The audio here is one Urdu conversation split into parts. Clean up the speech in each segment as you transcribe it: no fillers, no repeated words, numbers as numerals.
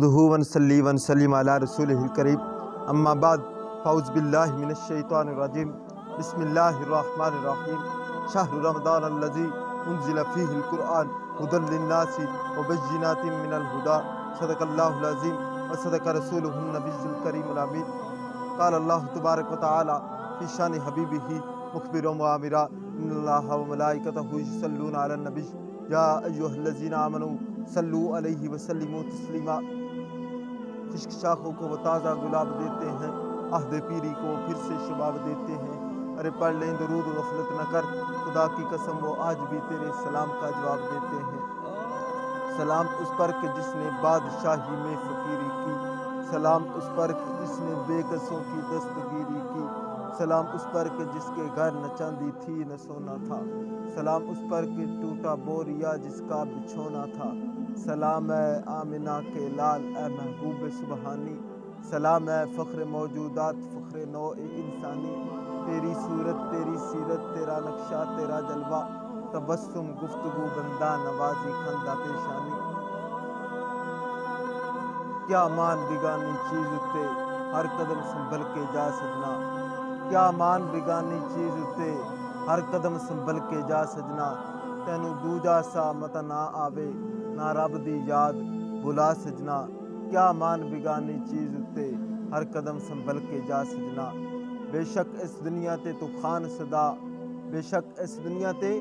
ونصلی ونسلم علی رسولہ الکریم اما بعد فاعوذ باللہ من الشیطان الرجیم بسم اللہ الرحمن الرحیم شہر رمضان الذی انزل فیہ القرآن ھدی للناس وبینات من الہدی صدق اللہ العظیم وصدق رسولہ النبی الکریم الامین قال اللہ تبارک وتعالی فی شان حبیبہ مخبرا وآمرا ان اللہ وملائکتہ یصلون علی النبی یا ایھا الذین آمنوا صلوا علیہ وسلموا تسلیما۔ خشک شاخوں کو وہ تازہ گلاب دیتے ہیں، عہد پیری کو پھر سے شباب دیتے ہیں۔ ارے پڑھ لیں درود غفلت نہ کر، خدا کی قسم وہ آج بھی تیرے سلام کا جواب دیتے ہیں۔ سلام اس پر کہ جس نے بادشاہی میں فقیری کی، سلام اس پر کہ جس نے بے کسوں کی دستگیری کی، سلام اس پر کہ جس کے گھر نہ چاندی تھی نہ سونا تھا، سلام اس پر کہ ٹوٹا بوریا جس کا بچھونا تھا۔ سلام اے آمنہ کے لال اے محبوب سبحانی، سلام اے فخر موجودات فخر نوع انسانی۔ تیری صورت تیری سیرت تیرا نقشہ تیرا جلوہ، تبسم گفتگو بندہ نوازی خندہ پیشانی۔ کیا مان بگانی چیز اتے ہر قدم سنبھل کے جا سجنا، کیا مان بگانی چیز اتے ہر قدم سنبھل کے جا سجنا۔ تینوں دوجا سا مت نہ آوے نہ رب دی یاد بھلا سجنا، کیا مان بگانی چیز اتے ہر قدم سنبھل کے جا سجنا۔ بے شک اس دنیا تے تو خان صدا، بے شک اس دنیا تے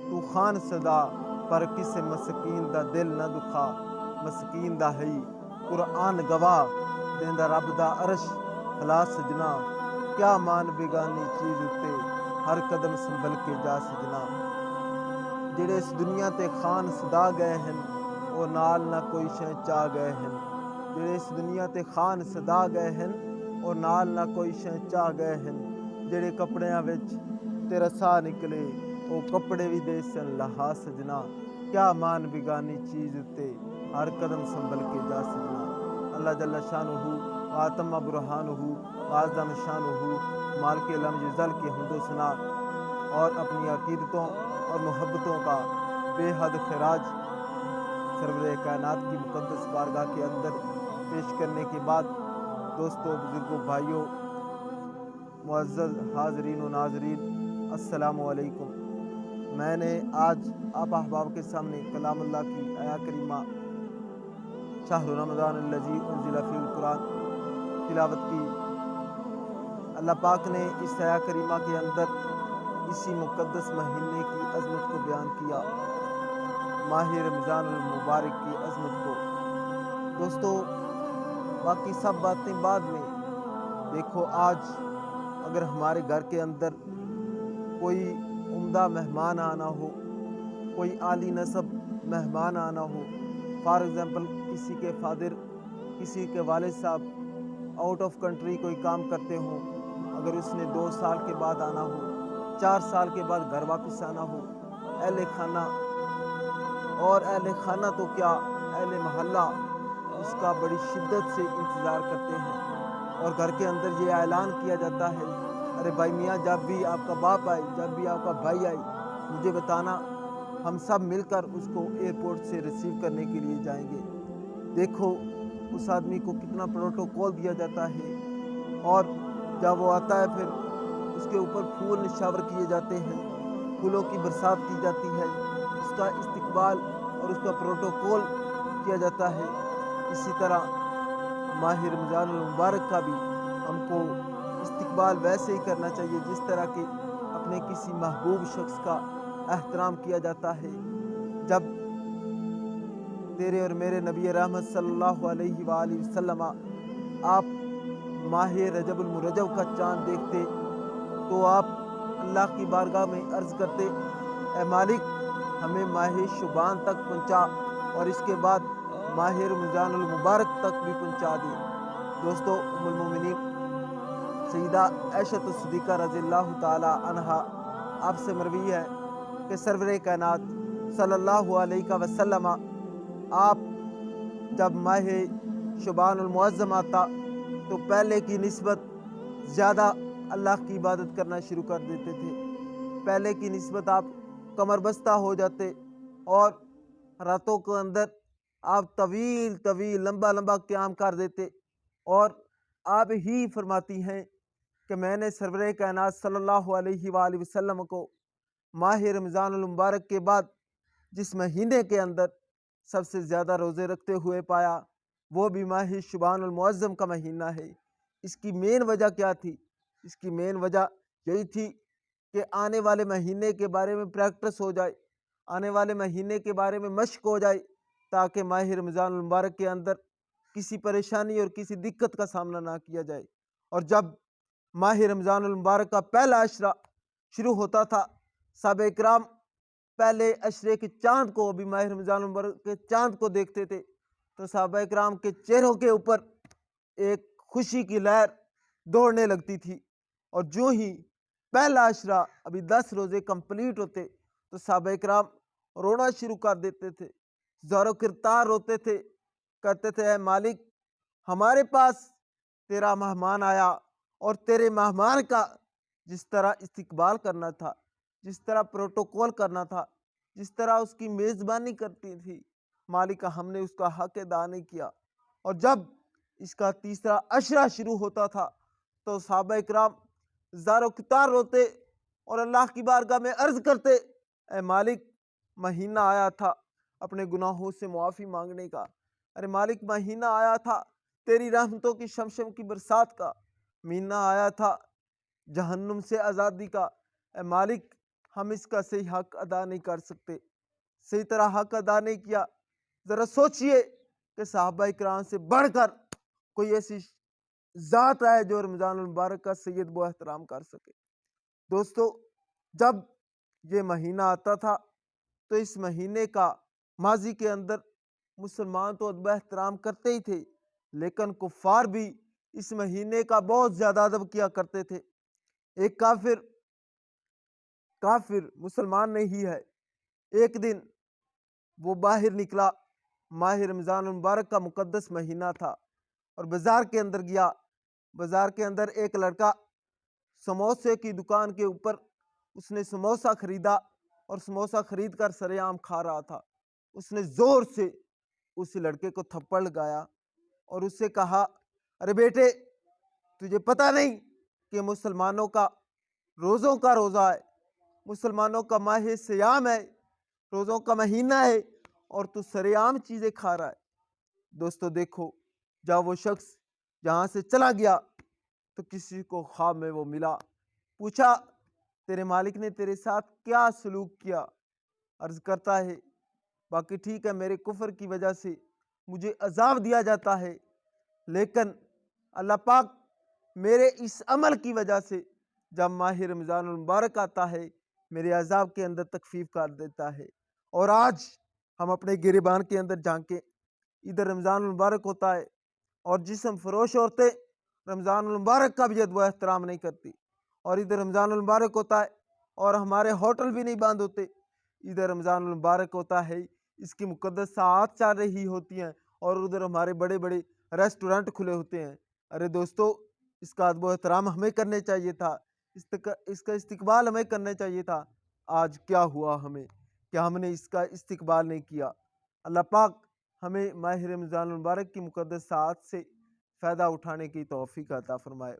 تو خان صدا، پر کسے مسکین دا دل نہ دکھا، مسکین دا ہے قرآن گواہ دیندا رب دا عرش ہلا سجنا۔ کیا مان بگانی چیز اتے ہر قدم سنبھل کے جا سجنا۔ جڑے اس دنیا تے خان صدا گئے ہیں او نال نہ کوئی شے چا گئے ہیں، جڑے اس دنیا تے خان صدا گئے ہیں او نال نہ کوئی شے چا گئے ہیں۔ جڑے کپڑیاں وچ تیرا سا نکلے او کپڑے وی دے سن لہا سجنا۔ کیا مان بگانی چیز اتے ہر قدم سنبھل کے جا سجنا۔ اللہ جل شانہ واتم برہانہ وعظم شانہ مالک لم یزل کی حمد و ثنا اور اپنی عقیدتوں اور محبتوں کا بے حد خراج سرور کائنات کی مقدس بارگاہ کے اندر پیش کرنے کے بعد، دوستوں بزرگوں بھائیوں معزز حاضرین و ناظرین السلام علیکم۔ میں نے آج آپ احباب کے سامنے کلام اللہ کی آیا کریمہ شہر رمضان الذی انزل فیہ القرآن تلاوت کی۔ اللہ پاک نے اس آیا کریمہ کے اندر اسی مقدس مہینے کی عظمت کو بیان کیا، ماہ رمضان المبارک کی عظمت کو۔ دوستو باقی سب باتیں بعد میں، دیکھو آج اگر ہمارے گھر کے اندر کوئی عمدہ مہمان آنا ہو، کوئی عالی نسب مہمان آنا ہو، فار ایگزامپل کسی کے فادر کسی کے والد صاحب آؤٹ آف کنٹری کوئی کام کرتے ہوں، اگر اس نے 2 سال کے بعد آنا ہو، 4 سال کے بعد گھر واپس آنا ہو، اہل خانہ اور اہل خانہ تو کیا اہل محلہ اس کا بڑی شدت سے انتظار کرتے ہیں، اور گھر کے اندر یہ اعلان کیا جاتا ہے ارے بھائی میاں جب بھی آپ کا باپ آئے جب بھی آپ کا بھائی آئے مجھے بتانا، ہم سب مل کر اس کو ایئرپورٹ سے ریسیو کرنے کے لیے جائیں گے۔ دیکھو اس آدمی کو کتنا پروٹوکول دیا جاتا ہے، اور جب وہ آتا ہے پھر اس کے اوپر پھول نشاور کیے جاتے ہیں، پھولوں کی برسات کی جاتی ہے، اس کا استقبال اور اس کا پروٹوکول کیا جاتا ہے۔ اسی طرح ماہ رمضان المبارک کا بھی ہم کو استقبال ویسے ہی کرنا چاہیے جس طرح کہ اپنے کسی محبوب شخص کا احترام کیا جاتا ہے۔ جب تیرے اور میرے نبی رحمت صلی اللہ علیہ وآلہ وسلم آپ ماہ رجب المرجب کا چاند دیکھتے تو آپ اللہ کی بارگاہ میں عرض کرتے اے مالک ہمیں ماہ شعبان تک پہنچا اور اس کے بعد ماہ رمضان المبارک تک بھی پہنچا دے۔ دوستو ام المومنین سیدہ عائشہ صدیقہ رضی اللہ تعالی عنہا آپ سے مروی ہے کہ سرور کائنات صلی اللہ علیہ وسلم آپ جب ماہ شعبان المعظم آتا تو پہلے کی نسبت زیادہ اللہ کی عبادت کرنا شروع کر دیتے تھے، پہلے کی نسبت آپ کمر بستہ ہو جاتے اور راتوں کے اندر آپ طویل طویل لمبا لمبا قیام کر دیتے، اور آپ ہی فرماتی ہیں کہ میں نے سرور کائنات صلی اللہ علیہ وآلہ وسلم کو ماہ رمضان المبارک کے بعد جس مہینے کے اندر سب سے زیادہ روزے رکھتے ہوئے پایا، وہ بھی ماہ شعبان المعظم کا مہینہ ہے۔ اس کی مین وجہ کیا تھی؟ اس کی مین وجہ یہی تھی کہ آنے والے مہینے کے بارے میں پریکٹس ہو جائے، آنے والے مہینے کے بارے میں مشق ہو جائے، تاکہ ماہ رمضان المبارک کے اندر کسی پریشانی اور کسی دقت کا سامنا نہ کیا جائے۔ اور جب ماہ رمضان المبارک کا پہلا عشرہ شروع ہوتا تھا، صحابہ اکرام پہلے عشرے کے چاند کو، بھی ماہ رمضان المبارک کے چاند کو دیکھتے تھے تو صحابہ اکرام کے چہروں کے اوپر ایک خوشی کی لہر دوڑنے لگتی تھی، اور جو ہی پہلا عشرہ ابھی 10 روزے کمپلیٹ ہوتے تو صحابہ اکرام رونا شروع کر دیتے تھے، زار و کرتار روتے تھے، کہتے تھے اے مالک، ہمارے پاس تیرا مہمان آیا، اور تیرے مہمان کا جس طرح استقبال کرنا تھا، جس طرح پروٹوکول کرنا تھا، جس طرح اس کی میزبانی کرتی تھی، مالک ہم نے اس کا حق ادا نہیں کیا۔ اور جب اس کا تیسرا عشرہ شروع ہوتا تھا تو صحابہ اکرام زار و کتار روتے اور اللہ کی بارگاہ میں عرض کرتے، اے مالک، مہینہ آیا تھا اپنے گناہوں سے معافی مانگنے کا، ارے مالک مہینہ آیا تھا تیری رحمتوں کی شمشم کی برسات کا، مہینہ آیا تھا جہنم سے آزادی کا، اے مالک ہم اس کا صحیح حق ادا نہیں کر سکتے، صحیح طرح حق ادا نہیں کیا۔ ذرا سوچئے کہ صحابہ اکرام سے بڑھ کر کوئی ایسی ذات ہے جو رمضان المبارک کا سید و احترام کر سکے۔ دوستو، جب یہ مہینہ آتا تھا تو اس مہینے کا ماضی کے اندر مسلمان تو ادب احترام کرتے ہی تھے، لیکن کفار بھی اس مہینے کا بہت زیادہ ادب کیا کرتے تھے۔ ایک کافر مسلمان نہیں ہے، ایک دن وہ باہر نکلا، ماہ رمضان المبارک کا مقدس مہینہ تھا، اور بازار کے اندر گیا۔ بازار کے اندر ایک لڑکا سموسے کی دکان کے اوپر اس نے سموسا خریدا، اور سموسا خرید کر سرے عام کھا رہا تھا۔ اس نے زور سے اس لڑکے کو تھپڑ لگایا اور اس سے کہا، ارے بیٹے، تجھے پتہ نہیں کہ مسلمانوں کا روزوں کا روزہ ہے، مسلمانوں کا ماہ سیام ہے، روزوں کا مہینہ ہے، اور تو سرے عام چیزیں کھا رہا ہے۔ دوستو دیکھو، جب وہ شخص یہاں سے چلا گیا تو کسی کو خواب میں وہ ملا، پوچھا تیرے مالک نے تیرے ساتھ کیا سلوک کیا؟ عرض کرتا ہے، باقی ٹھیک ہے، میرے کفر کی وجہ سے مجھے عذاب دیا جاتا ہے، لیکن اللہ پاک میرے اس عمل کی وجہ سے جب ماہ رمضان المبارک آتا ہے میرے عذاب کے اندر تخفیف کر دیتا ہے۔ اور آج ہم اپنے گریبان کے اندر جھانکیں، ادھر رمضان المبارک ہوتا ہے اور جسم فروش عورتیں رمضان المبارک کا بھی ادب و احترام نہیں کرتی، اور ادھر رمضان المبارک ہوتا ہے اور ہمارے ہوٹل بھی نہیں بند ہوتے، ادھر رمضان المبارک ہوتا ہے اس کی مقدس ساعات چل رہی ہوتی ہیں، اور ادھر ہمارے بڑے بڑے ریسٹورنٹ کھلے ہوتے ہیں۔ ارے دوستو، اس کا ادب و احترام ہمیں کرنے چاہیے تھا، اس کا استقبال ہمیں کرنا چاہیے تھا۔ آج کیا ہوا ہمیں کہ ہم نے اس کا استقبال نہیں کیا؟ اللہ پاک ہمیں ماہ رمضان المبارک کی مقدس ساعات سے فائدہ اٹھانے کی توفیق عطا فرمائے۔